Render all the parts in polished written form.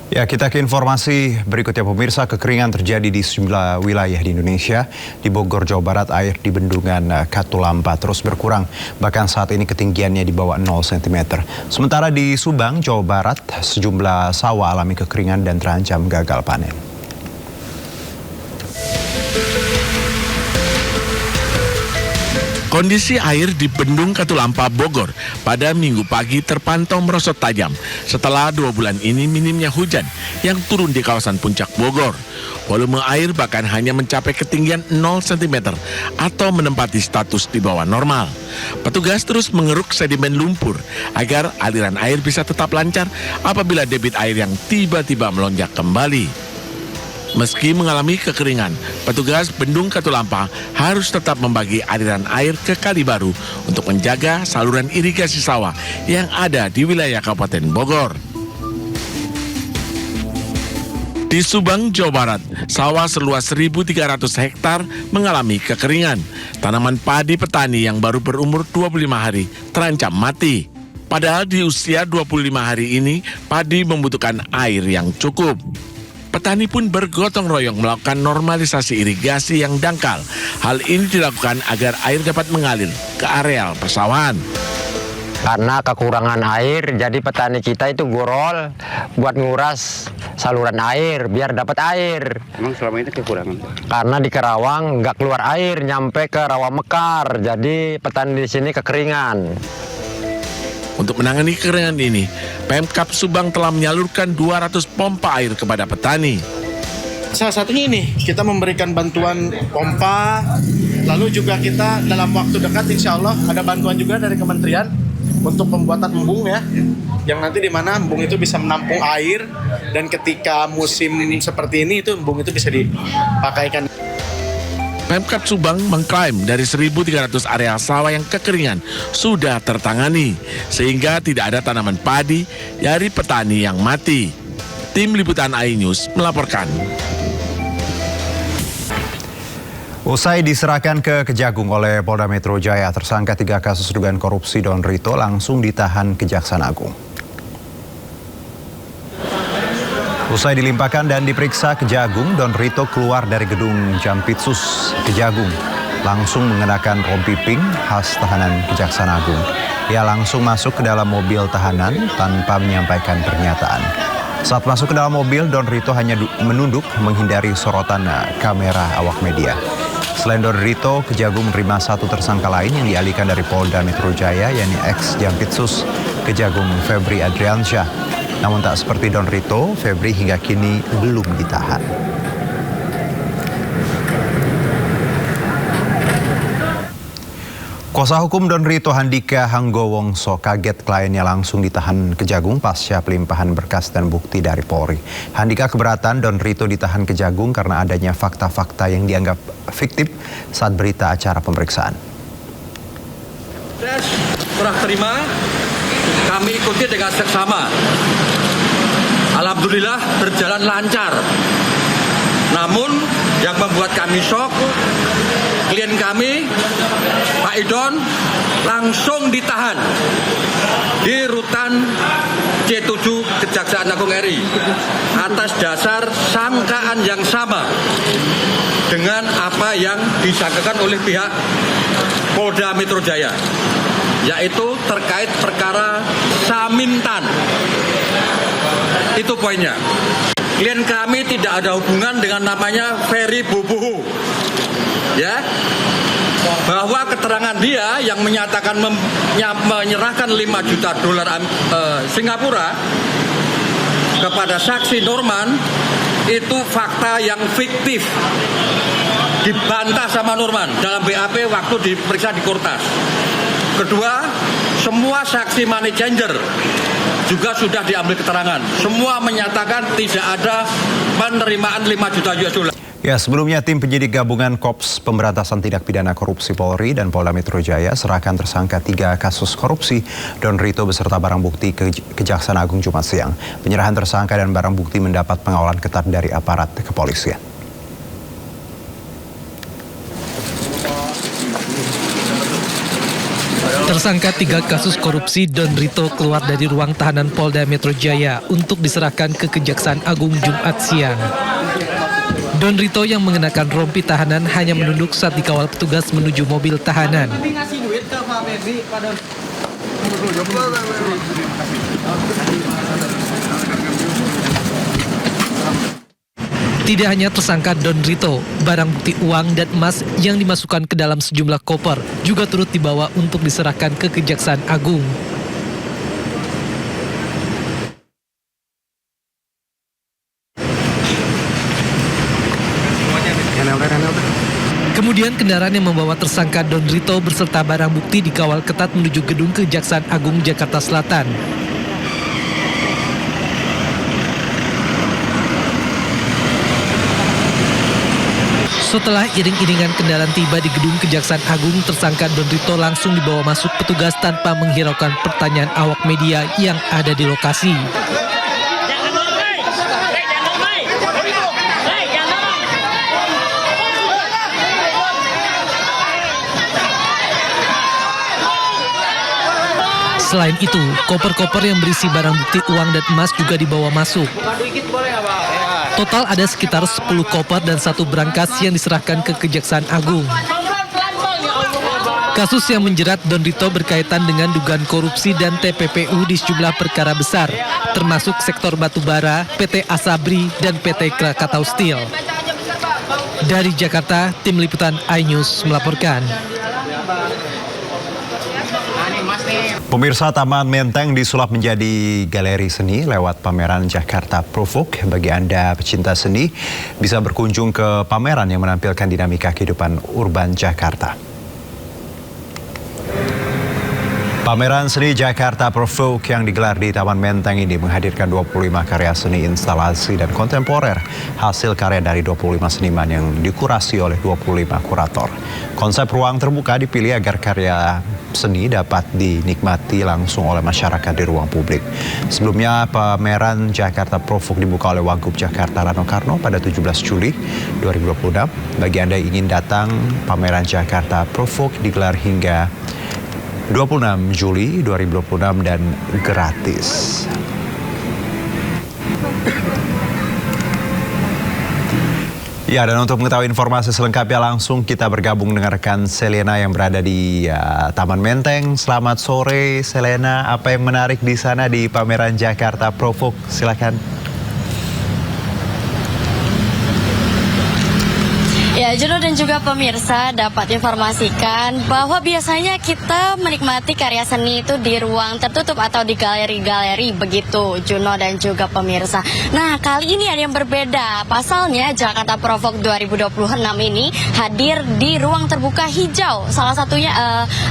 Ya, kita ke informasi berikutnya pemirsa. Kekeringan terjadi di sejumlah wilayah di Indonesia. Di Bogor, Jawa Barat, air di bendungan Katulampa terus berkurang. Bahkan saat ini ketinggiannya di bawah 0 cm. Sementara di Subang, Jawa Barat, sejumlah sawah alami kekeringan dan terancam gagal panen. Kondisi air di Bendung Katulampa, Bogor pada Minggu pagi terpantau merosot tajam setelah 2 bulan ini minimnya hujan yang turun di kawasan puncak Bogor. Volume air bahkan hanya mencapai ketinggian 0 cm atau menempati status di bawah normal. Petugas terus mengeruk sedimen lumpur agar aliran air bisa tetap lancar apabila debit air yang tiba-tiba melonjak kembali. Meski mengalami kekeringan, petugas Bendung Katulampa harus tetap membagi aliran air ke Kali Baru untuk menjaga saluran irigasi sawah yang ada di wilayah Kabupaten Bogor. Di Subang, Jawa Barat, sawah seluas 1.300 hektar mengalami kekeringan. Tanaman padi petani yang baru berumur 25 hari terancam mati. Padahal di usia 25 hari ini, padi membutuhkan air yang cukup. Petani pun bergotong royong melakukan normalisasi irigasi yang dangkal. Hal ini dilakukan agar air dapat mengalir ke areal persawahan. Karena kekurangan air, jadi petani kita itu gorol buat nguras saluran air biar dapat air. Emang selama ini kekurangan? Karena di Karawang nggak keluar air, nyampe ke Rawa Mekar, jadi petani di sini kekeringan. Untuk menangani kekeringan ini, Pemkab Subang telah menyalurkan 200 pompa air kepada petani. Salah satunya ini, kita memberikan bantuan pompa, lalu juga kita dalam waktu dekat insya Allah ada bantuan juga dari kementerian untuk pembuatan embung ya, yang nanti di mana embung itu bisa menampung air dan ketika musim seperti ini itu embung itu bisa dipakaikan. Pemkab Subang mengklaim dari 1.300 area sawah yang kekeringan sudah tertangani, sehingga tidak ada tanaman padi dari petani yang mati. Tim Liputan iNews melaporkan. Usai diserahkan ke Kejagung oleh Polda Metro Jaya, tersangka 3 kasus dugaan korupsi Don Rito langsung ditahan Kejaksaan Agung. Usai dilimpahkan dan diperiksa Kejagung, Don Rito keluar dari gedung Jampitsus Kejagung, langsung mengenakan rompi pink khas tahanan Kejaksaan Agung. Ia langsung masuk ke dalam mobil tahanan tanpa menyampaikan pernyataan. Saat masuk ke dalam mobil, Don Rito hanya menunduk menghindari sorotan kamera awak media. Selain Don Rito, Kejagung menerima 1 tersangka lain yang dialihkan dari Polda Metro Jaya, yakni ex Jampitsus Kejagung Febri Adriansyah. Namun tak seperti Don Rito, Febri hingga kini belum ditahan. Kuasa hukum Don Rito, Handika Hanggowongso, kaget kliennya langsung ditahan Kejagung pasca pelimpahan berkas dan bukti dari Polri. Handika keberatan Don Rito ditahan Kejagung karena adanya fakta-fakta yang dianggap fiktif saat berita acara pemeriksaan. Serah terima, kami ikuti dengan seksama. Alhamdulillah berjalan lancar. Namun yang membuat kami shock, klien kami, Pak Idon, langsung ditahan di rutan C7 Kejaksaan Agung RI atas dasar sangkaan yang sama dengan apa yang disangkakan oleh pihak Polda Metro Jaya, yaitu terkait perkara Samintan. Itu poinnya. Klien kami tidak ada hubungan dengan namanya Ferry Boboho. Ya, bahwa keterangan dia yang menyatakan menyerahkan 5 juta dolar Singapura kepada saksi Norman itu fakta yang fiktif, dibantah sama Norman dalam BAP waktu diperiksa di Kortas. Kedua, semua saksi money changer juga sudah diambil keterangan. Semua menyatakan tidak ada penerimaan 5 juta US dollar. Ya, sebelumnya tim penyidik gabungan Kops Pemberantasan Tindak Pidana Korupsi Polri dan Polda Metro Jaya serahkan tersangka 3 kasus korupsi Don Rito beserta barang bukti ke Kejaksaan Agung Jumat siang. Penyerahan tersangka dan barang bukti mendapat pengawalan ketat dari aparat kepolisian. Tersangka 3 kasus korupsi Don Rito keluar dari ruang tahanan Polda Metro Jaya untuk diserahkan ke Kejaksaan Agung Jumat siang. Don Rito yang mengenakan rompi tahanan hanya menunduk saat dikawal petugas menuju mobil tahanan. Tidak hanya tersangka Don Rito, barang bukti uang dan emas yang dimasukkan ke dalam sejumlah koper juga turut dibawa untuk diserahkan ke Kejaksaan Agung. Kemudian kendaraan yang membawa tersangka Don Rito beserta barang bukti dikawal ketat menuju gedung Kejaksaan Agung Jakarta Selatan. Setelah iring-iringan kendaraan tiba di gedung Kejaksaan Agung, tersangka Don Rito langsung dibawa masuk petugas tanpa menghiraukan pertanyaan awak media yang ada di lokasi. Selain itu, koper-koper yang berisi barang bukti uang dan emas juga dibawa masuk. Total ada sekitar 10 koper dan 1 berangkas yang diserahkan ke Kejaksaan Agung. Kasus yang menjerat Don Rito berkaitan dengan dugaan korupsi dan TPPU di sejumlah perkara besar, termasuk sektor batubara, PT Asabri, dan PT Krakatau Steel. Dari Jakarta, Tim Liputan iNews melaporkan. Pemirsa, Taman Menteng disulap menjadi galeri seni lewat pameran Jakarta Provoke. Bagi Anda pecinta seni, bisa berkunjung ke pameran yang menampilkan dinamika kehidupan urban Jakarta. Pameran seni Jakarta Provoke yang digelar di Taman Menteng ini menghadirkan 25 karya seni instalasi dan kontemporer, hasil karya dari 25 seniman yang dikurasi oleh 25 kurator. Konsep ruang terbuka dipilih agar karya seni dapat dinikmati langsung oleh masyarakat di ruang publik. Sebelumnya, pameran Jakarta Provoke dibuka oleh Wagub Jakarta Rano Karno pada 17 Juli 2026. Bagi Anda yang ingin datang, pameran Jakarta Provoke digelar hingga 26 Juli 2026 dan gratis. Ya, dan untuk mengetahui informasi selengkapnya langsung kita bergabung dengan rekan Selena yang berada di Taman Menteng. Selamat sore Selena, apa yang menarik di sana di pameran Jakarta Provoke? Silakan. Ya, Juno dan juga pemirsa dapat informasikan bahwa biasanya kita menikmati karya seni itu di ruang tertutup atau di galeri-galeri, begitu Juno dan juga pemirsa. Nah, kali ini ada yang berbeda. Pasalnya Jakarta Provoke 2026 ini hadir di ruang terbuka hijau. Salah satunya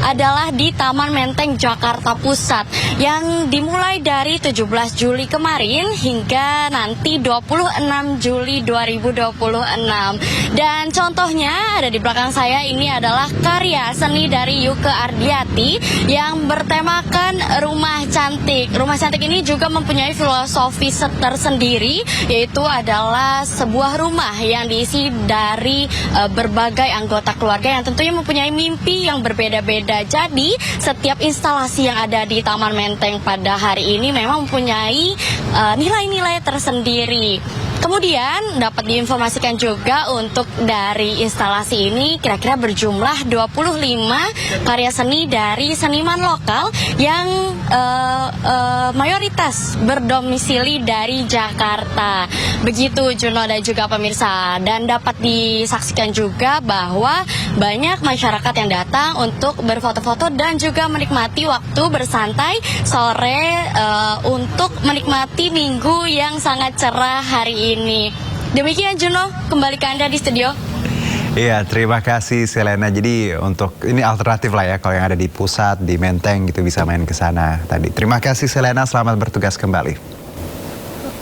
adalah di Taman Menteng Jakarta Pusat yang dimulai dari 17 Juli kemarin hingga nanti 26 Juli 2026. Dan contohnya ada di belakang saya, ini adalah karya seni dari Yuke Ardiati yang bertemakan rumah cantik. Rumah cantik ini juga mempunyai filosofi tersendiri, yaitu adalah sebuah rumah yang diisi dari berbagai anggota keluarga yang tentunya mempunyai mimpi yang berbeda-beda. Jadi setiap instalasi yang ada di Taman Menteng pada hari ini memang mempunyai nilai-nilai tersendiri. Kemudian dapat diinformasikan juga untuk dari instalasi ini kira-kira berjumlah 25 karya seni dari seniman lokal yang mayoritas berdomisili dari Jakarta. Begitu Juno dan juga pemirsa. Dan dapat disaksikan juga bahwa banyak masyarakat yang datang untuk berfoto-foto dan juga menikmati waktu bersantai sore untuk menikmati minggu yang sangat cerah hari ini. Demikian Juno, kembali ke Anda di studio. Iya, terima kasih Selena. Jadi untuk ini alternatif lah ya, kalau yang ada di pusat, di Menteng gitu bisa main ke sana tadi. Terima kasih Selena, selamat bertugas kembali.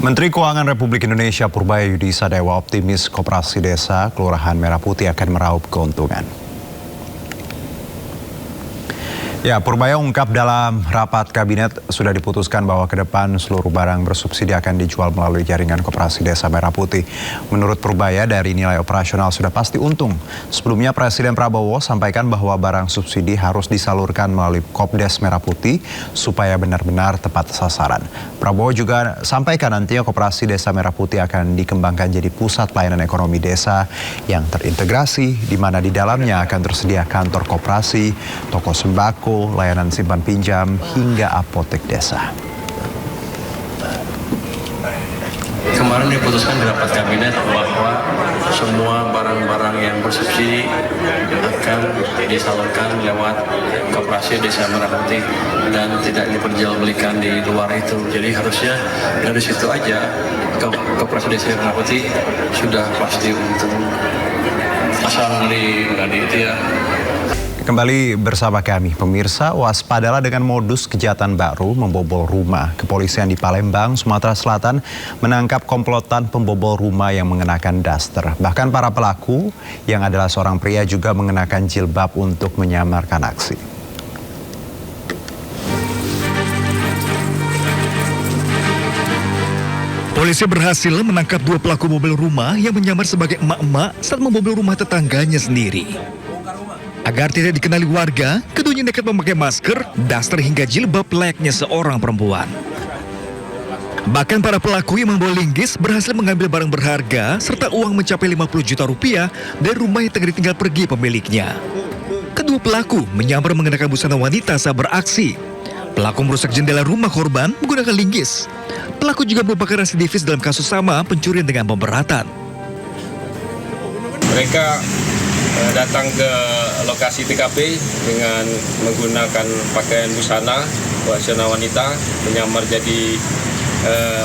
Menteri Keuangan Republik Indonesia Purbaya Sadewa optimis Koperasi Desa Kelurahan Merah Putih akan meraup keuntungan. Ya, Purbaya ungkap dalam rapat kabinet sudah diputuskan bahwa ke depan seluruh barang bersubsidi akan dijual melalui jaringan Koperasi Desa Merah Putih. Menurut Purbaya, dari nilai operasional sudah pasti untung. Sebelumnya Presiden Prabowo sampaikan bahwa barang subsidi harus disalurkan melalui Kopdes Merah Putih supaya benar-benar tepat sasaran. Prabowo juga sampaikan nantinya Koperasi Desa Merah Putih akan dikembangkan jadi pusat pelayanan ekonomi desa yang terintegrasi, di mana di dalamnya akan tersedia kantor koperasi, toko sembako, layanan simpan pinjam, hingga apotek desa. Kemarin diputuskan di rapat kabinet bahwa semua barang-barang yang bersubsidi akan disalurkan lewat Koperasi Desa Merah Putih dan tidak diperjualbelikan di luar itu. Jadi harusnya dari situ aja Koperasi Desa Merah Putih sudah pasti untung. Asal nggak di itu ya. Kembali bersama kami, pemirsa, waspadalah dengan modus kejahatan baru membobol rumah. Kepolisian di Palembang, Sumatera Selatan menangkap komplotan pembobol rumah yang mengenakan daster. Bahkan para pelaku yang adalah seorang pria juga mengenakan jilbab untuk menyamarkan aksi. Polisi berhasil menangkap 2 pelaku bobol rumah yang menyamar sebagai emak-emak saat membobol rumah tetangganya sendiri. Agar tidak dikenali warga, keduanya nekat memakai masker, daster hingga jilbab layaknya seorang perempuan. Bahkan para pelaku yang membawa linggis berhasil mengambil barang berharga serta uang mencapai 50 juta rupiah dari rumah yang tengah ditinggal pergi pemiliknya. Kedua pelaku menyamar mengenakan busana wanita saat beraksi. Pelaku merusak jendela rumah korban menggunakan linggis. Pelaku juga merupakan residivis dalam kasus sama pencurian dengan pemberatan. Mereka datang ke lokasi TKP dengan menggunakan pakaian busana wanita, menyamar jadi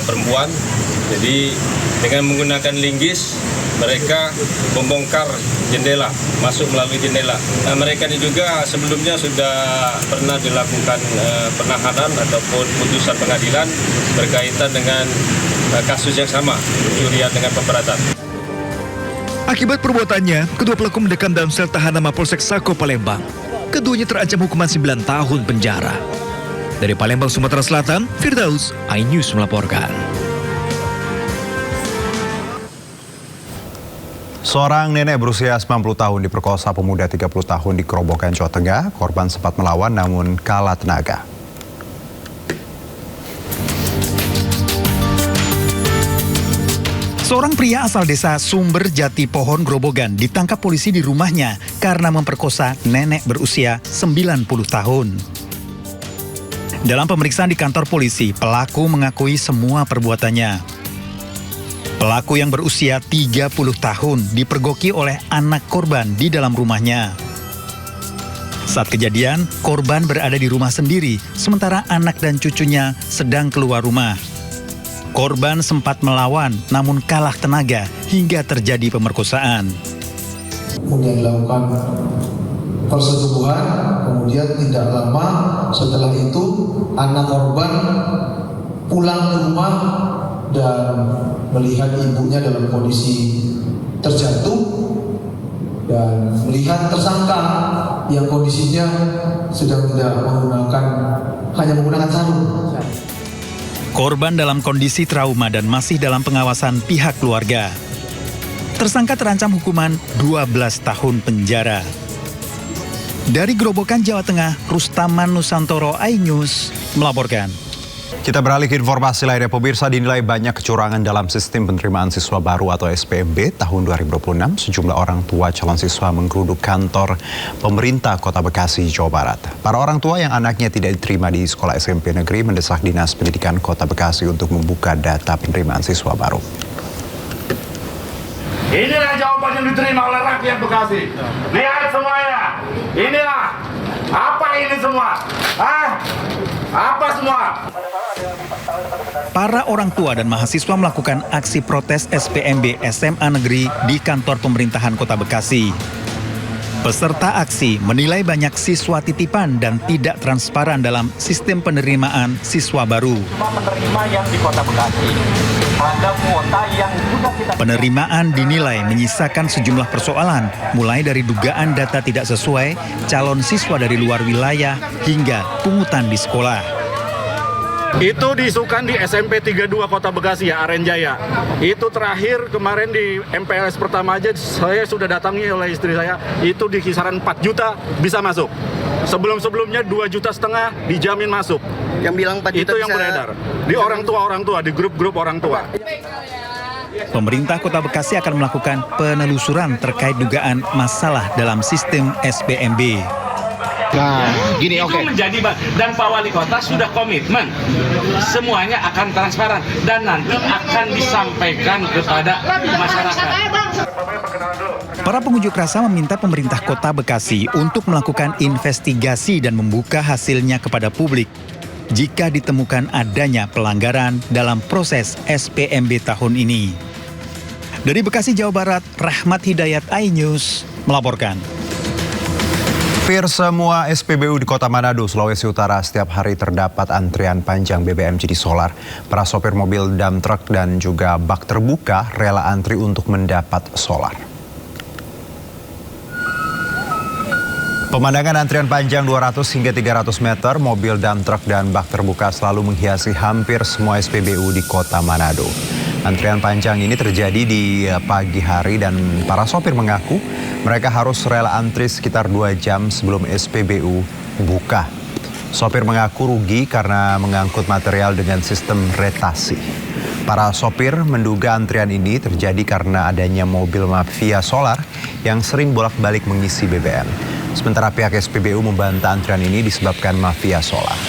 perempuan. Jadi dengan menggunakan linggis, mereka membongkar jendela, masuk melalui jendela. Nah, mereka ini juga sebelumnya sudah pernah dilakukan penahanan ataupun putusan pengadilan berkaitan dengan kasus yang sama, pencurian dengan pemberatan. Akibat perbuatannya, kedua pelaku mendekam dalam sel tahanan Mapolsek Sako, Palembang. Keduanya terancam hukuman 9 tahun penjara. Dari Palembang, Sumatera Selatan, Firdaus, iNews melaporkan. Seorang nenek berusia 90 tahun diperkosa pemuda 30 tahun di Kerobokan, Jawa Tengah. Korban sempat melawan namun kalah tenaga. Seorang pria asal desa Sumber Jati Pohon, Grobogan ditangkap polisi di rumahnya karena memperkosa nenek berusia 90 tahun. Dalam pemeriksaan di kantor polisi, pelaku mengakui semua perbuatannya. Pelaku yang berusia 30 tahun dipergoki oleh anak korban di dalam rumahnya. Saat kejadian, korban berada di rumah sendiri, sementara anak dan cucunya sedang keluar rumah. Korban sempat melawan, namun kalah tenaga hingga terjadi pemerkosaan. Kemudian dilakukan persetubuhan, kemudian tidak lama setelah itu anak korban pulang ke rumah dan melihat ibunya dalam kondisi terjatuh dan melihat tersangka yang kondisinya sedang tidak hanya menggunakan sarung. Korban dalam kondisi trauma dan masih dalam pengawasan pihak keluarga. Tersangka terancam hukuman 12 tahun penjara. Dari Grobogan, Jawa Tengah, Rustaman Nusantoro, iNews melaporkan. Kita beralih ke informasi lainnya, pemirsa. Dinilai banyak kecurangan dalam sistem penerimaan siswa baru atau SPMB tahun 2026. Sejumlah orang tua calon siswa menggeruduk kantor pemerintah Kota Bekasi, Jawa Barat. Para orang tua yang anaknya tidak diterima di sekolah SMP negeri mendesak Dinas Pendidikan Kota Bekasi untuk membuka data penerimaan siswa baru. Inilah jawaban yang diterima oleh rakyat Bekasi. Lihat semuanya. Inilah. Apa ini semua? Apa semua? Para orang tua dan mahasiswa melakukan aksi protes SPMB SMA Negeri di kantor pemerintahan Kota Bekasi. Peserta aksi menilai banyak siswa titipan dan tidak transparan dalam sistem penerimaan siswa baru. Cuma menerima yang di Kota Bekasi. Penerimaan dinilai menyisakan sejumlah persoalan, mulai dari dugaan data tidak sesuai, calon siswa dari luar wilayah, hingga pungutan di sekolah. Itu diisukan di SMP 32 Kota Bekasi ya, Aren Jaya. Itu terakhir kemarin di MPLS pertama aja saya sudah datangi oleh istri saya, itu di kisaran 4 juta bisa masuk. Sebelum-sebelumnya 2,5 juta dijamin masuk. Yang bilang 4 juta itu yang beredar di orang tua, di grup-grup orang tua. Pemerintah Kota Bekasi akan melakukan penelusuran terkait dugaan masalah dalam sistem SPMB. Nah, gini itu menjadi dan Pak Wali Kota sudah komitmen semuanya akan transparan dan nanti akan disampaikan kepada masyarakat. Para pengunjuk rasa meminta pemerintah Kota Bekasi untuk melakukan investigasi dan membuka hasilnya kepada publik jika ditemukan adanya pelanggaran dalam proses SPMB tahun ini. Dari Bekasi, Jawa Barat, Rahmat Hidayat, iNews melaporkan. Hampir semua SPBU di Kota Manado, Sulawesi Utara setiap hari terdapat antrian panjang BBM jenis solar. Para sopir mobil dump truck dan juga bak terbuka rela antri untuk mendapat solar. Pemandangan antrian panjang 200 hingga 300 meter mobil dump truck dan bak terbuka selalu menghiasi hampir semua SPBU di Kota Manado. Antrian panjang ini terjadi di pagi hari dan para sopir mengaku mereka harus rela antri sekitar 2 jam sebelum SPBU buka. Sopir mengaku rugi karena mengangkut material dengan sistem retasi. Para sopir menduga antrian ini terjadi karena adanya mobil mafia solar yang sering bolak-balik mengisi BBM. Sementara pihak SPBU membantah antrian ini disebabkan mafia solar.